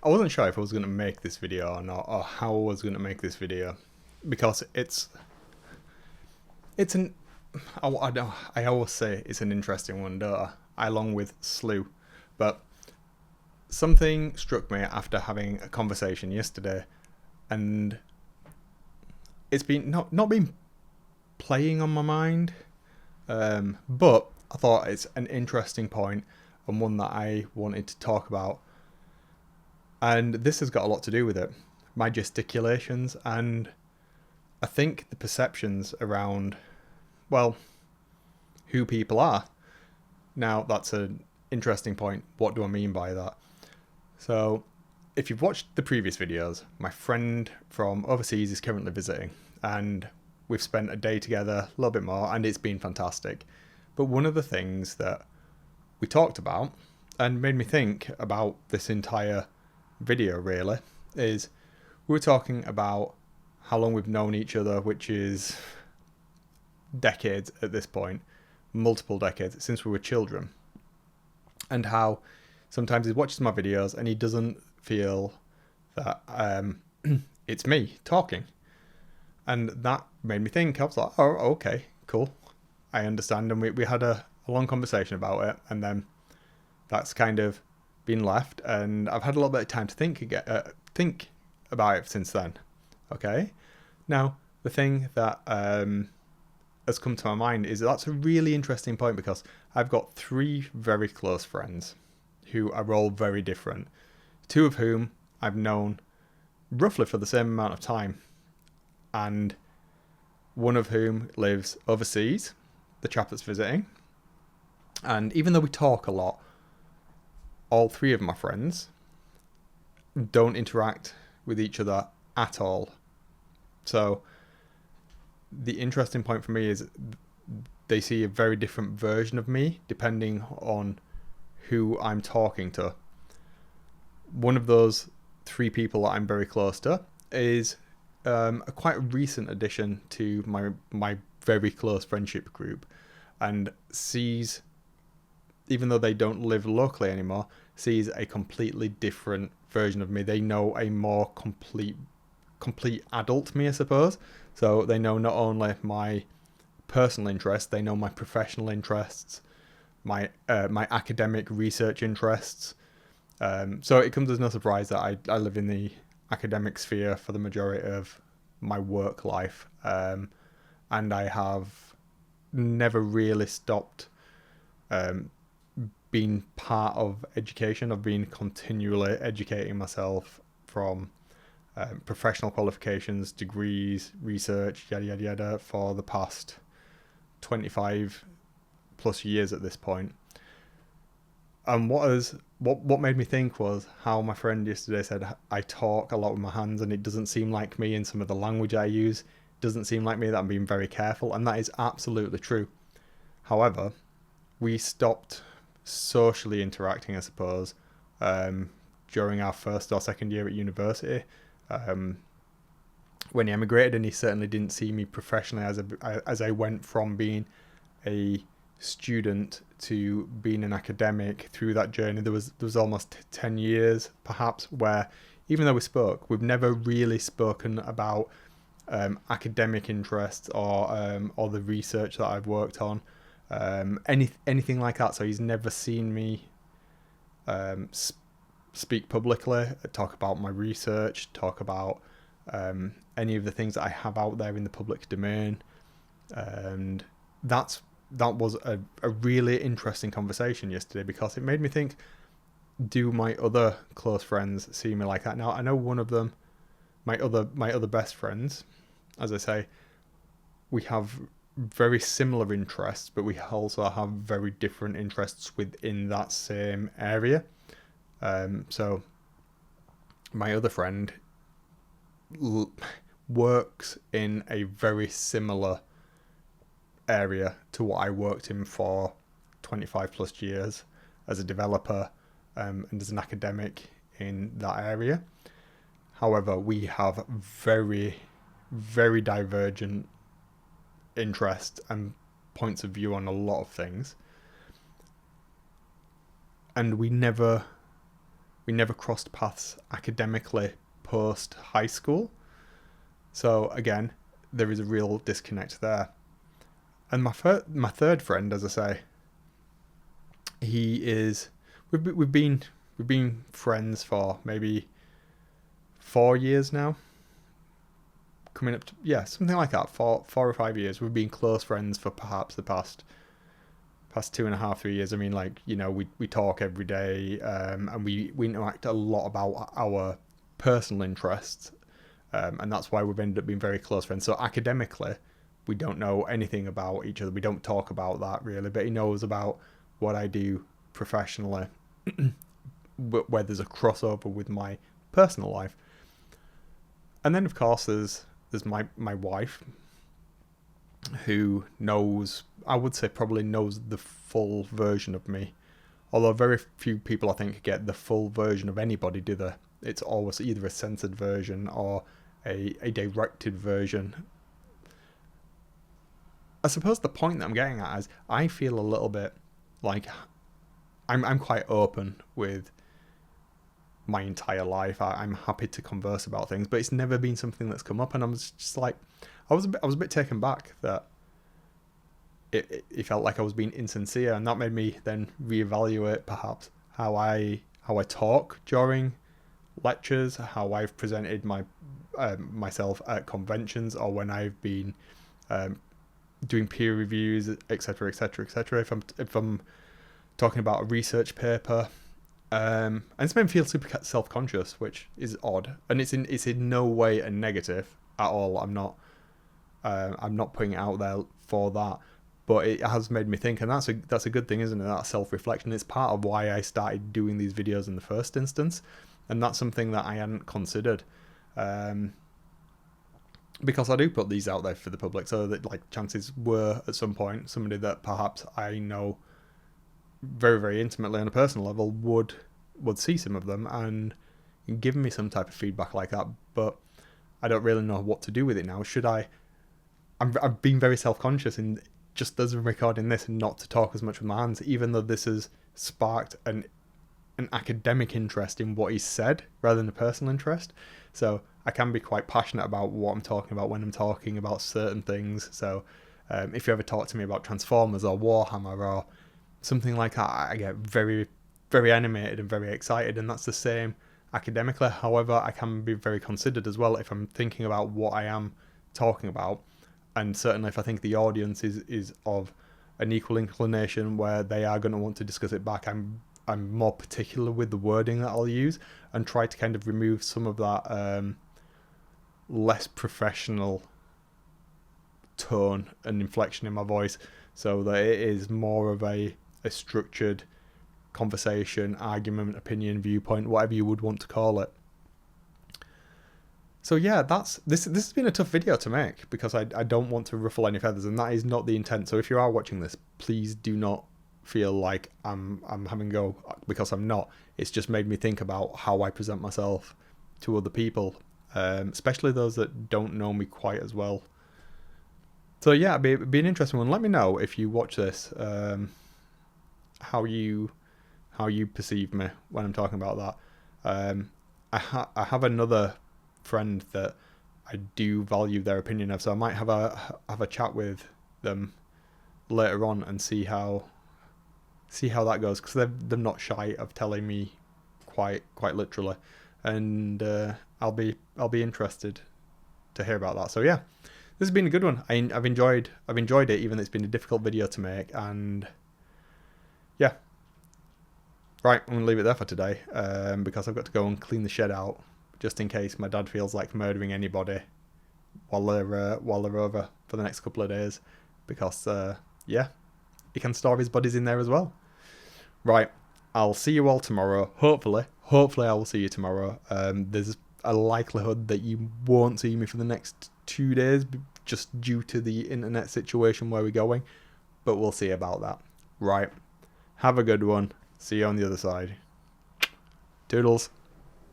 I wasn't sure if I was going to make this video or not, or how I was going to make this video, because it's an I always say it's an interesting one, don't I? Along with slew, but something struck me after having a conversation yesterday, and it's been not been playing on my mind, but I thought it's an interesting point and one that I wanted to talk about. And this has got a lot to do with it. My gesticulations and I think the perceptions around, well, who people are. Now, that's an interesting point. What do I mean by that? So, if you've watched the previous videos, my friend from overseas is currently visiting, and we've spent a day together, a little bit more, and it's been fantastic. But one of the things that we talked about and made me think about this entire video really is we were talking about how long we've known each other, which is decades at this point, multiple decades since we were children, and how sometimes he watches my videos and he doesn't feel that it's me talking, and that made me think. I was like, oh, okay, cool, I understand. And we had a long conversation about it, and then that's kind of been left, and I've had a little bit of time to think about it since then. Okay, now the thing that has come to my mind is that's a really interesting point, because I've got three very close friends who are all very different. Two of whom I've known roughly for the same amount of time, and one of whom lives overseas, the chap that's visiting. And even though we talk a lot, all three of my friends don't interact with each other at all. So the interesting point for me is they see a very different version of me depending on who I'm talking to. One of those three people that I'm very close to is a quite recent addition to my very close friendship group, and sees, even though they don't live locally anymore, sees a completely different version of me. They know a more complete adult me, I suppose. So they know not only my personal interests, they know my professional interests, my academic research interests. So it comes as no surprise that I live in the academic sphere for the majority of my work life, and I have never really stopped being part of education. I've been continually educating myself from professional qualifications, degrees, research, yada yada yada, for the past 25 plus years at this point. And what made me think was how my friend yesterday said I talk a lot with my hands, and it doesn't seem like me in some of the language I use. It doesn't seem like me, that I'm being very careful, and that is absolutely true. However, we stopped socially interacting, I suppose, during our first or second year at university, when he emigrated, and he certainly didn't see me professionally as I went from being a student to being an academic. Through that journey, there was almost 10 years perhaps where, even though we spoke, we've never really spoken about academic interests or the research that I've worked on, anything like that. So he's never seen me speak publicly, talk about my research, talk about any of the things that I have out there in the public domain. And that was a really interesting conversation yesterday, because it made me think, do my other close friends see me like that? Now, I know one of them, my other best friends, as I say, we have very similar interests, but we also have very different interests within that same area. So my other friend works in a very similar area to what I worked in for 25 plus years as a developer, and as an academic in that area. However, we have very, very divergent interests and points of view on a lot of things, and we never we never crossed paths academically post high school. So again, there is a real disconnect there. And my third friend, as I say, we've been friends for maybe 4 years now. Coming up to, something like that, 4 or 5 years. We've been close friends for perhaps the past 2.5, 3 years. I mean, like, we talk every day, and we interact a lot about our personal interests, and that's why we've ended up being very close friends. So academically, we don't know anything about each other. We don't talk about that really, but he knows about what I do professionally, where there's a crossover with my personal life. And then, of course, there's my wife, who knows, I would say probably knows the full version of me. Although very few people, I think, get the full version of anybody, do they? It's always either a censored version or a directed version. I suppose the point that I'm getting at is I feel a little bit like I'm quite open with my entire life. I'm happy to converse about things, but it's never been something that's come up, and I was just like, I was a bit taken back that it felt like I was being insincere, and that made me then reevaluate perhaps how I talk during lectures, how I've presented myself at conventions, or when I've been doing peer reviews, etc., etc., etc. If I'm talking about a research paper, and it's made me feel super self-conscious, which is odd, and it's in no way a negative at all. I'm not putting it out there for that, but it has made me think, and that's a good thing, isn't it? That self-reflection. It's part of why I started doing these videos in the first instance, and that's something that I hadn't considered, because I do put these out there for the public, so that, like, chances were at some point somebody that perhaps I know very, very intimately on a personal level would see some of them and give me some type of feedback like that. But I don't really know what to do with it now. Should I? I've been very self-conscious in just as I'm recording this and not to talk as much with my hands, even though this has sparked an academic interest in what he said rather than a personal interest. So I can be quite passionate about what I'm talking about when I'm talking about certain things. So if you ever talk to me about Transformers or Warhammer or something like that, I get very, very animated and very excited, and that's the same academically. However, I can be very considered as well if I'm thinking about what I am talking about, and certainly if I think the audience is of an equal inclination where they are going to want to discuss it back, I'm more particular with the wording that I'll use and try to kind of remove some of that less professional tone and inflection in my voice, so that it is more of a structured conversation, argument, opinion, viewpoint, whatever you would want to call it. So yeah, this has been a tough video to make because I don't want to ruffle any feathers, and that is not the intent. So if you are watching this, please do not feel like I'm having a go, because I'm not. It's just made me think about how I present myself to other people, especially those that don't know me quite as well. So yeah, it'd be an interesting one. Let me know if you watch this, how you perceive me when I'm talking about that. I have another friend that I do value their opinion of, so I might have a chat with them later on and see how that goes, because they're not shy of telling me quite literally, and I'll be interested to hear about that. So yeah, this has been a good one. I've enjoyed it, even though it's been a difficult video to make, and yeah. Right, I'm going to leave it there for today, because I've got to go and clean the shed out, just in case my dad feels like murdering anybody while they're over for the next couple of days, because yeah, he can store his bodies in there as well. Right, I'll see you all tomorrow. Hopefully I will see you tomorrow. There's a likelihood that you won't see me for the next 2 days, just due to the internet situation where we're going, but we'll see about that. Right, have a good one. See you on the other side. Toodles.